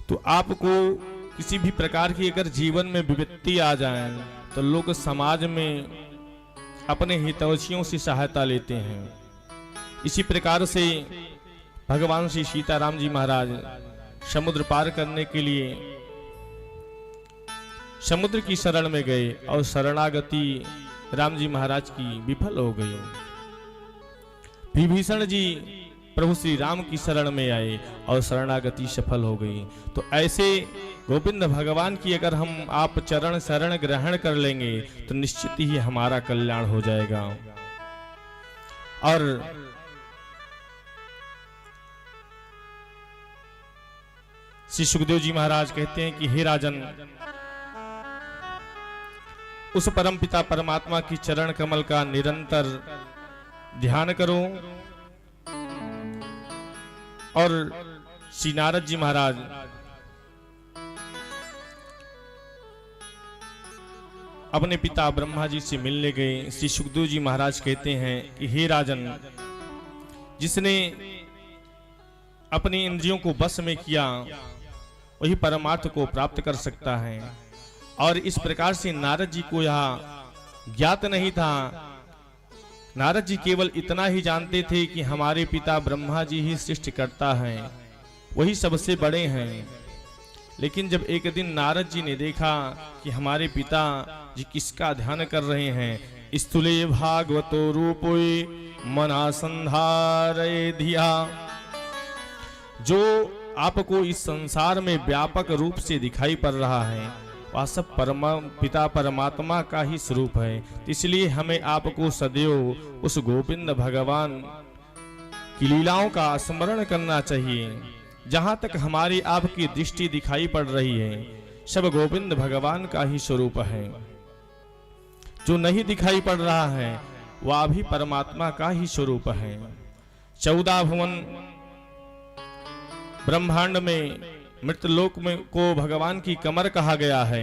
तो आपको किसी भी प्रकार की अगर जीवन में विपत्ति आ जाए तो लोग समाज में अपने हितैषियों से सहायता लेते हैं। इसी प्रकार से भगवान श्री सीताराम जी महाराज समुद्र पार करने के लिए समुद्र की शरण में गए और शरणागति राम जी महाराज की विफल हो गई। विभीषण जी प्रभु श्री राम की शरण में आए और शरणागति सफल हो गई। तो ऐसे गोविंद भगवान की अगर हम आप चरण शरण ग्रहण कर लेंगे तो निश्चित ही हमारा कल्याण हो जाएगा। और श्री सुखदेव जी महाराज कहते हैं कि हे राजन, उस परम पिता परमात्मा की चरण कमल का निरंतर ध्यान करो। और श्री नारद जी महाराज अपने पिता ब्रह्मा जी से मिलने गए। श्री सुखदेव जी महाराज कहते हैं कि हे राजन, जिसने अपनी इंद्रियों को बस में किया वही परमार्थ को प्राप्त कर सकता है। और इस प्रकार से नारद जी को यह ज्ञात नहीं था। नारद जी केवल इतना ही जानते थे कि हमारे पिता ब्रह्मा जी ही सृष्टिकर्ता हैं, वही सबसे बड़े हैं। लेकिन जब एक दिन नारद जी ने देखा कि हमारे पिता जी किसका ध्यान कर रहे हैं, स्थूले भागवतो रूपोए मना संधारय धिया, जो आपको इस संसार में व्यापक रूप से दिखाई पड़ रहा है वह सब पिता परमात्मा का ही स्वरूप है। इसलिए हमें आपको सदैव उस गोविंद भगवान की लीलाओं का स्मरण करना चाहिए। जहां तक हमारी आपकी दृष्टि दिखाई पड़ रही है सब गोविंद भगवान का ही स्वरूप है। जो नहीं दिखाई पड़ रहा है वह भी परमात्मा का ही स्वरूप है। 14 भुवन ब्रह्मांड में मृतलोक में को भगवान की कमर कहा गया है।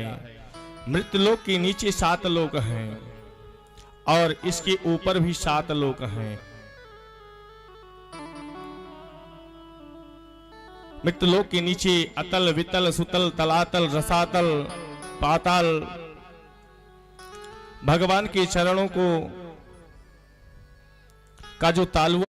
मृतलोक के नीचे 7 लोक हैं और इसके ऊपर भी 7 लोक हैं। मृतलोक के नीचे अतल वितल सुतल तलातल रसातल पाताल भगवान के चरणों को का जो तालुआ